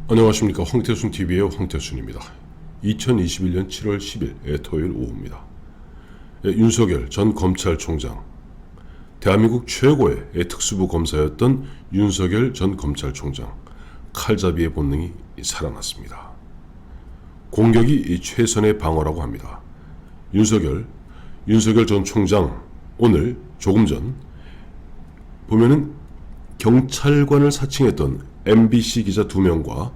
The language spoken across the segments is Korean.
안녕하십니까. 황태순TV의 황태순입니다. 2021년 7월 10일 토요일 오후입니다. 윤석열 전 검찰총장, 대한민국 최고의 특수부 검사였던 윤석열 전 검찰총장, 칼잡이의 본능이 살아났습니다. 공격이 최선의 방어라고 합니다. 윤석열 전 총장, 오늘 조금 전 보면은 경찰관을 사칭했던 MBC 기자 2명과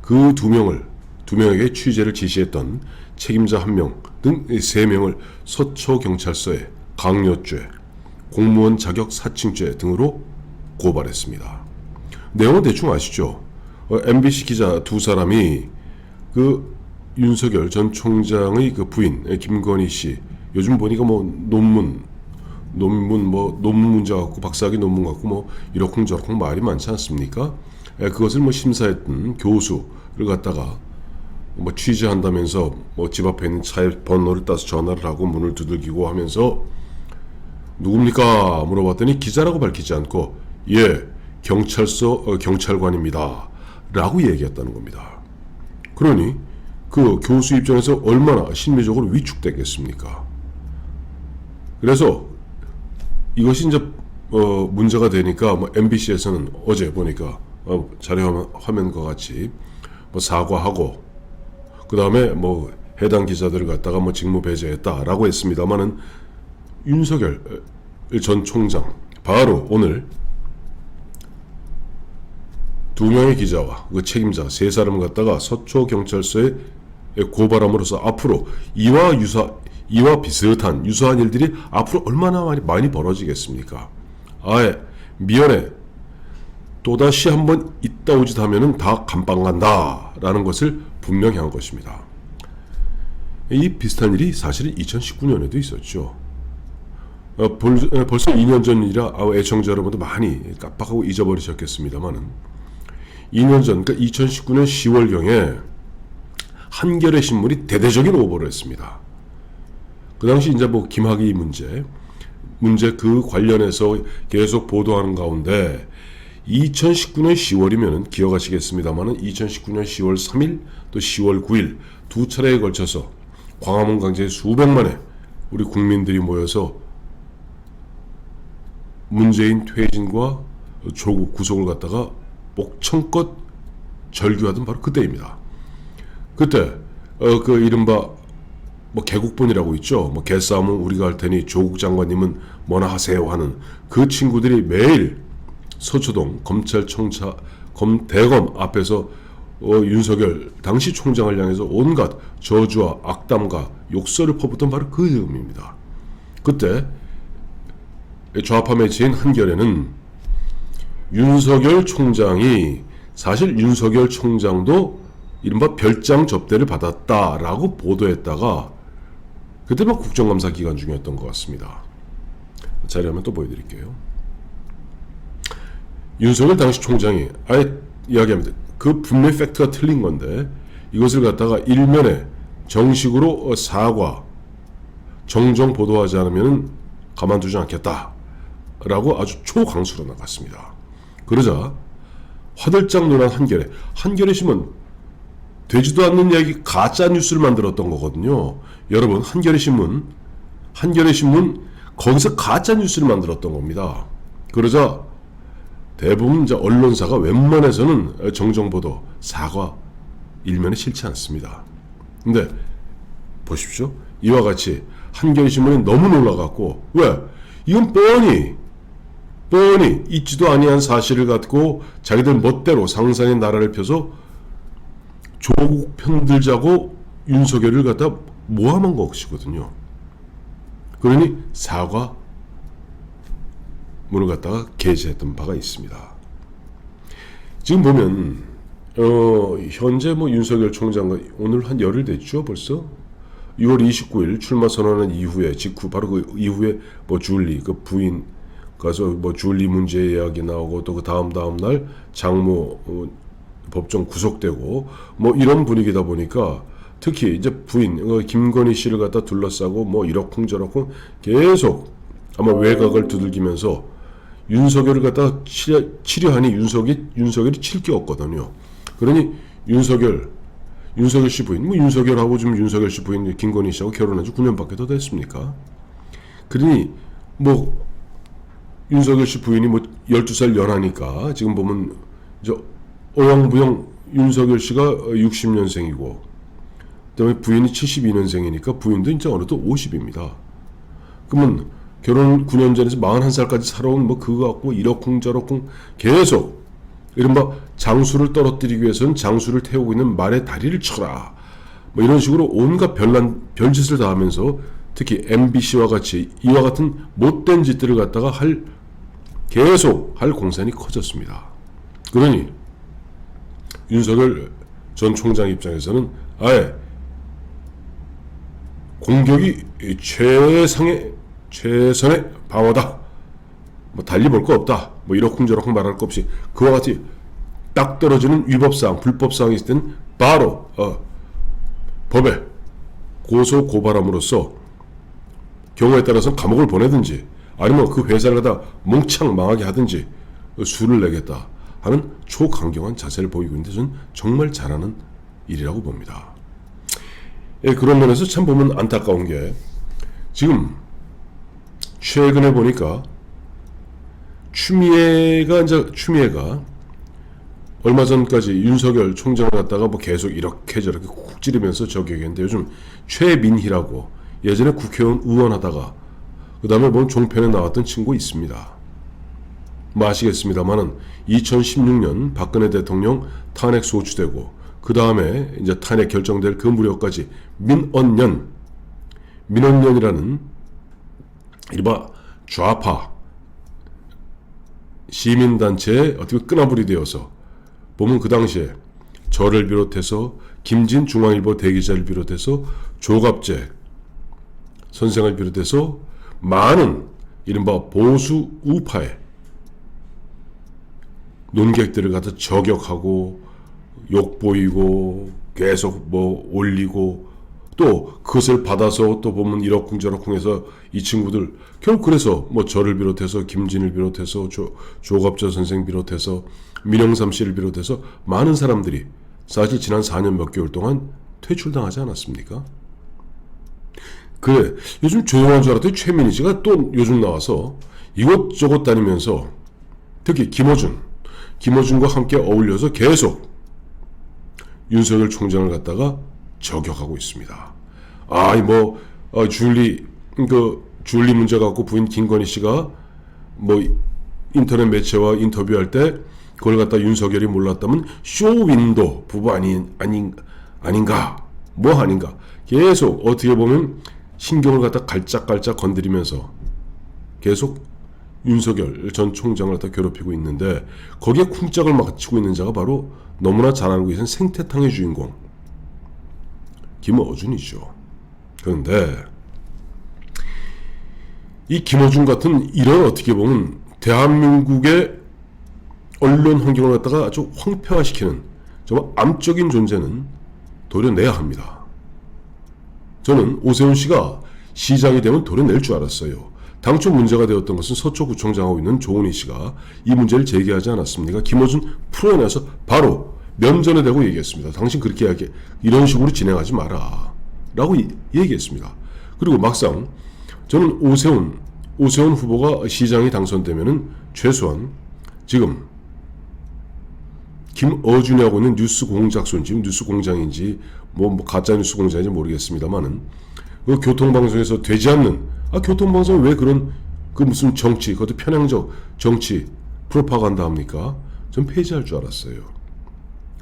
그 2명에게 취재를 지시했던 책임자 1명 등 3명을 서초경찰서에 강요죄, 공무원 자격 사칭죄 등으로 고발했습니다. 내용은 대충 아시죠? MBC 기자 2사람이 그 윤석열 전 총장의 그 부인 김건희 씨, 요즘 보니까 뭐 논문 문제 갖고 박사학위 논문 갖고 뭐 이러쿵저러쿵 말이 많지 않습니까? 그것을 뭐 심사했던 교수를 갖다가 뭐 취재한다면서 뭐 집 앞에 있는 차의 번호를 따서 전화를 하고 문을 두들기고 하면서 누굽니까 물어봤더니 기자라고 밝히지 않고 경찰서 경찰관입니다 라고 얘기했다는 겁니다. 그러니 그 교수 입장에서 얼마나 심리적으로 위축되겠습니까? 그래서 이것이 이제 문제가 되니까 뭐 MBC에서는 어제 보니까 자료 화면과 같이 뭐 사과하고 그 다음에 뭐 해당 기자들을 갖다가 뭐 직무 배제했다라고 했습니다만은 윤석열 전 총장 바로 오늘 2명의 기자와 그 책임자 3사람을 갖다가 서초경찰서에 고발함으로써 앞으로 이와 비슷한 유사한 일들이 앞으로 얼마나 많이 벌어지겠습니까? 아예 미연에 또다시 한번 이따 오짓 하면은 다 감방 간다 라는 것을 분명히 한 것입니다. 이 비슷한 일이 사실은 2019년에도 있었죠. 벌써 2년 전 일이라 애청자 여러분도 많이 깜빡하고 잊어버리셨겠습니다만은 2년 전, 그러니까 2019년 10월경에 한겨레 신문이 대대적인 오보를 했습니다. 그 당시 이제 뭐 김학의 문제 그 관련해서 계속 보도하는 가운데 2019년 10월이면은 기억하시겠습니다만은 2019년 10월 3일 또 10월 9일 두 차례에 걸쳐서 광화문 광장에 수백만의 우리 국민들이 모여서 문재인 퇴진과 조국 구속을 갖다가 목청껏 절규하던 바로 그때입니다. 그때 그 이른바 뭐 개국본이라고 있죠. 뭐 개싸움은 우리가 할 테니 조국 장관님은 뭐나 하세요 하는 그 친구들이 매일 서초동 대검 앞에서 윤석열 당시 총장을 향해서 온갖 저주와 악담과 욕설을 퍼붓던 바로 그 즈음입니다. 그때 좌파 매체인 한겨레는 윤석열 총장이 사실 윤석열 총장도 이른바 별장 접대를 받았다라고 보도했다가 그때 막 국정감사 기간 중이었던 것 같습니다. 자료 한번 또 보여드릴게요. 윤석열 당시 총장이 아예 이야기합니다. 그 분명히 팩트가 틀린 건데 이것을 갖다가 일면에 정식으로 사과, 정정 보도하지 않으면 가만두지 않겠다라고 아주 초강수로 나갔습니다. 그러자 화들짝 놀란 한겨레 신문 되지도 않는 이야기 가짜 뉴스를 만들었던 거거든요. 여러분 한겨레 신문 거기서 가짜 뉴스를 만들었던 겁니다. 그러자 대부분 이제 언론사가 웬만해서는 정정보도, 사과 일면에 싫지 않습니다. 근데 보십시오. 이와 같이 한겨레 신문이 너무 놀라갖고 왜? 이건 뻔히 있지도 아니한 사실을 갖고 자기들 멋대로 상상의 나라를 펴서 조국 편들자고 윤석열을 갖다 모함한 것이거든요. 그러니 사과 문을 갖다가 게재했던 바가 있습니다. 지금 보면 현재 뭐 윤석열 총장과 오늘 한 열흘 됐죠 벌써. 6월 29일 출마 선언한 이후에 바로 그 이후에 뭐 줄리 그 부인 가서 뭐 줄리 문제 이야기 나오고 또 그 다음 날 장모 법정 구속되고 뭐 이런 분위기다 보니까 특히 이제 부인 김건희 씨를 갖다 둘러싸고 뭐 이러쿵저러쿵 계속 아마 외곽을 두들기면서 윤석열을 갖다 치려하니 윤석열이 칠 게 없거든요. 그러니 윤석열 씨 부인, 뭐 윤석열하고 좀 윤석열 씨 부인 김건희 씨하고 결혼한 지 9년밖에 더 됐습니까? 그러니 뭐 윤석열 씨 부인이 뭐 12살 연하니까 지금 보면 저 어영부영 윤석열 씨가 60년생이고 그다음에 부인이 72년생이니까 부인도 이제 어느덧 50입니다. 그러면 결혼 9년 전에서 41살까지 살아온 뭐 그거 갖고 이러쿵 저러쿵 계속 이른바 장수를 떨어뜨리기 위해서는 장수를 태우고 있는 말의 다리를 쳐라. 뭐 이런 식으로 온갖 별짓을 다 하면서 특히 MBC와 같이 이와 같은 못된 짓들을 갖다가 계속 할 공산이 커졌습니다. 그러니 윤석열 전 총장 입장에서는 아예 공격이 최선의 방어다. 뭐 달리 볼 거 없다. 뭐 이러쿵저러쿵 말할 거 없이 그와 같이 딱 떨어지는 위법사항, 불법사항이 있을 땐 바로 법에 고소 고발함으로써 경우에 따라서는 감옥을 보내든지 아니면 그 회사를 갖다 몽창 망하게 하든지 수를 내겠다 하는 초강경한 자세를 보이고 있는데 저는 정말 잘하는 일이라고 봅니다. 예, 그런 면에서 참 보면 안타까운 게 지금 최근에 보니까 추미애가 얼마 전까지 윤석열 총장을 갖다가 뭐 계속 이렇게 저렇게 쿡 찌르면서 저격했는데 요즘 최민희라고 예전에 국회의원 의원하다가 그 다음에 뭐 종편에 나왔던 친구 있습니다. 뭐 아시겠습니다만은 2016년 박근혜 대통령 탄핵 소추되고 그 다음에 이제 탄핵 결정될 그 무렵까지 민원연이라는 이른바 좌파 시민단체에 어떻게 끄나불이 되어서 보면 그 당시에 저를 비롯해서 김진 중앙일보 대기자를 비롯해서 조갑재 선생을 비롯해서 많은 이른바 보수 우파의 논객들을 갖다 저격하고 욕보이고 계속 뭐 올리고 또 그것을 받아서 또 보면 이러쿵저러쿵 해서 이 친구들 결국 그래서 뭐 저를 비롯해서 김진을 비롯해서 조갑재 선생 비롯해서 민영삼 씨를 비롯해서 많은 사람들이 사실 지난 4년 몇 개월 동안 퇴출당하지 않았습니까? 그래 요즘 조용한 줄 알았더니 최민희 씨가 또 요즘 나와서 이것저것 다니면서 특히 김어준과 함께 어울려서 계속 윤석열 총장을 갖다가 저격하고 있습니다. 줄리 문제 갖고 부인 김건희 씨가 뭐 인터넷 매체와 인터뷰할 때 그걸 갖다 윤석열이 몰랐다면 쇼윈도 부부 아닌가 뭐 아닌가 계속 어떻게 보면 신경을 갖다 갈짝갈짝 건드리면서 계속 윤석열 전 총장을 갖다 괴롭히고 있는데 거기에 쿵짝을 맞추고 있는 자가 바로 너무나 잘 알고 계신 생태탕의 주인공 김어준이죠. 그런데 이 김어준 같은 이런 어떻게 보면 대한민국의 언론 환경을 갖다가 아주 황폐화시키는 정말 암적인 존재는 도려내야 합니다. 저는 오세훈 씨가 시장이 되면 도려낼 줄 알았어요. 당초 문제가 되었던 것은 서초구청장하고 있는 조은희 씨가 이 문제를 제기하지 않았습니까? 김어준 풀어내서 바로 면전에 대고 얘기했습니다. 당신 그렇게 이런 식으로 진행하지 마라 라고 얘기했습니다. 그리고 막상 저는 오세훈 후보가 시장이 당선되면은 최소한 지금 김어준이 하고 있는 뉴스 공작소인지 뉴스 공장인지 뭐 가짜 뉴스 공장인지 모르겠습니다만은 그 교통방송에서 되지 않는 교통방송이 왜 그런 그 무슨 정치 그것도 편향적 정치 프로파간다 합니까? 전 폐지할 줄 알았어요.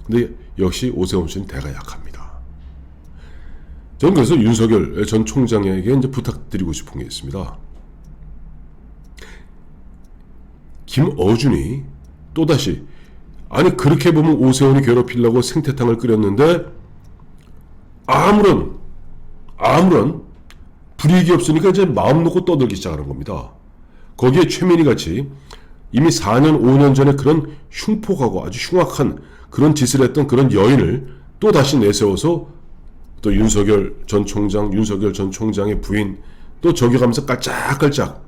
근데 역시 오세훈 씨는 대가 약합니다. 저는 그래서 윤석열 전 총장에게 이제 부탁드리고 싶은 게 있습니다. 김어준이 또다시 그렇게 보면 오세훈이 괴롭히려고 생태탕을 끓였는데 아무런 불이익이 없으니까 이제 마음 놓고 떠들기 시작하는 겁니다. 거기에 최민희 같이 이미 4년 5년 전에 그런 흉폭하고 아주 흉악한 그런 짓을 했던 그런 여인을 또 다시 내세워서 또 윤석열 전 총장의 부인 또 저격하면서 깔짝깔짝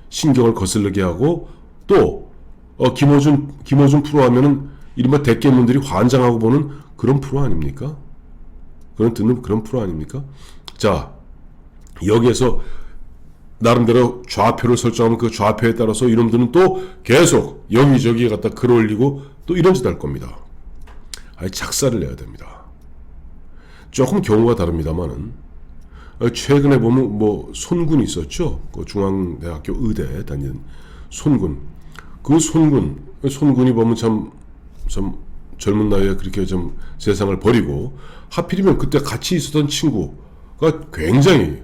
신경을 거슬리게 하고 또 김어준 프로 하면은 이른바 대깨문들이 환장하고 보는 그런 프로 아닙니까? 듣는 그런 프로 아닙니까? 자, 여기에서 나름대로 좌표를 설정하면 그 좌표에 따라서 이놈들은 또 계속 여기저기에 갖다 글 올리고 또 이런 짓 할 겁니다. 아니, 작사를 내야 됩니다. 조금 경우가 다릅니다만은 최근에 보면 뭐 손군이 있었죠. 그 중앙대학교 의대 다니는 손군. 그 손군이 보면 참 젊은 나이에 그렇게 좀 세상을 버리고 하필이면 그때 같이 있었던 친구가 굉장히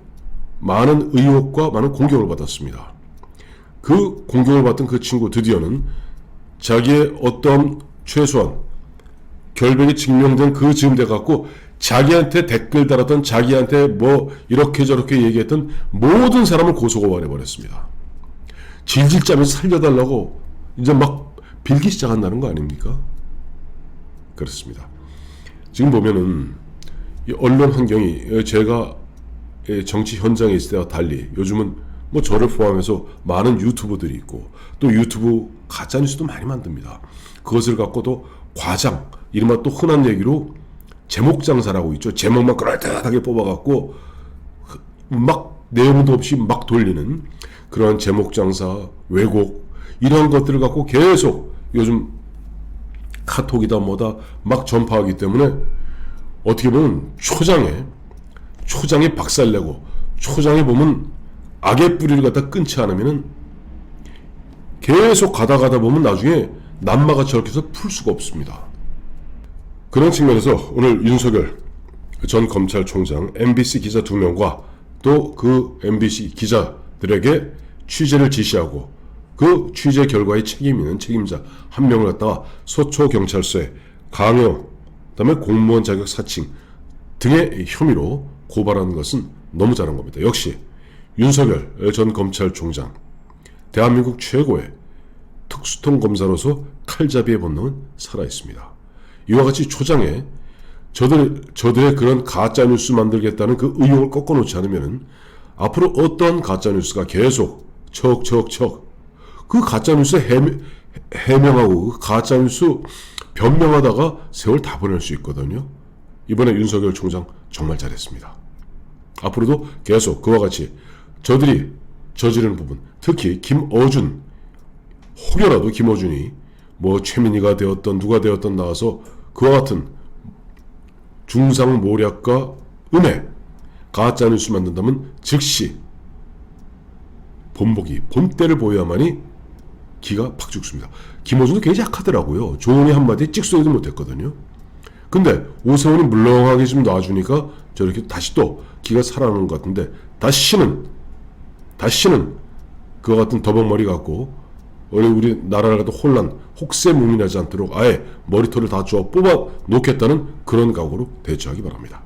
많은 의혹과 많은 공격을 받았습니다. 그 공격을 받던 그 친구 드디어는 자기의 어떤 최소한 결백이 증명된 그 즈음돼 갖고 자기한테 댓글 달았던 자기한테 뭐 이렇게 저렇게 얘기했던 모든 사람을 고소고발해 버렸습니다. 질질 짜면서 살려달라고 이제 막 빌기 시작한다는 거 아닙니까? 그렇습니다. 지금 보면은 이 언론 환경이 제가 정치 현장에 있을 때와 달리 요즘은 뭐 저를 포함해서 많은 유튜버들이 있고 또 유튜브 가짜뉴스도 많이 만듭니다. 그것을 갖고도 과장, 이른바 또 흔한 얘기로 제목 장사라고 있죠. 제목만 그럴듯하게 뽑아갖고 막 내용도 없이 막 돌리는 그런 제목 장사, 왜곡 이런 것들을 갖고 계속 요즘 카톡이다 뭐다 막 전파하기 때문에 어떻게 보면 초장에 박살내고 초장에 보면 악의 뿌리를 갖다 끊지 않으면은 계속 가다 보면 나중에 남마가 저렇게 해서 풀 수가 없습니다. 그런 측면에서 오늘 윤석열 전 검찰총장 MBC 기자 2명과 또 그 MBC 기자들에게 취재를 지시하고 그 취재 결과에 책임 있는 책임자 1명을 갖다가 서초경찰서에 강요, 그다음에 공무원 자격 사칭 등의 혐의로 고발하는 것은 너무 잘한 겁니다. 역시 윤석열 전 검찰총장 대한민국 최고의 특수통 검사로서 칼잡이의 본능은 살아있습니다. 이와 같이 초장에 저들의 그런 가짜뉴스 만들겠다는 그 의욕을 꺾어놓지 않으면 앞으로 어떤 가짜뉴스가 계속 척 그 가짜뉴스 해명하고 그 가짜뉴스 변명하다가 세월 다 보낼 수 있거든요. 이번에 윤석열 총장 정말 잘했습니다. 앞으로도 계속 그와 같이 저들이 저지른 부분, 특히 김어준, 혹여라도 김어준이 뭐 최민희가 되었던 누가 되었던 나와서 그와 같은 중상모략과 음해 가짜뉴스 만든다면 즉시 본때를 보여야만이 기가 팍 죽습니다. 김어준도 굉장히 약하더라고요. 조언이 한마디 찍소리도 못했거든요. 근데 오세훈이 물렁하게 좀 놔주니까 저렇게 다시 또 기가 살아나는 것 같은데 다시는 그와 같은 더벅머리 갖고 우리 나라를 갖다 혹세무민하지 않도록 아예 머리털을 다 뽑아 놓겠다는 그런 각오로 대처하기 바랍니다.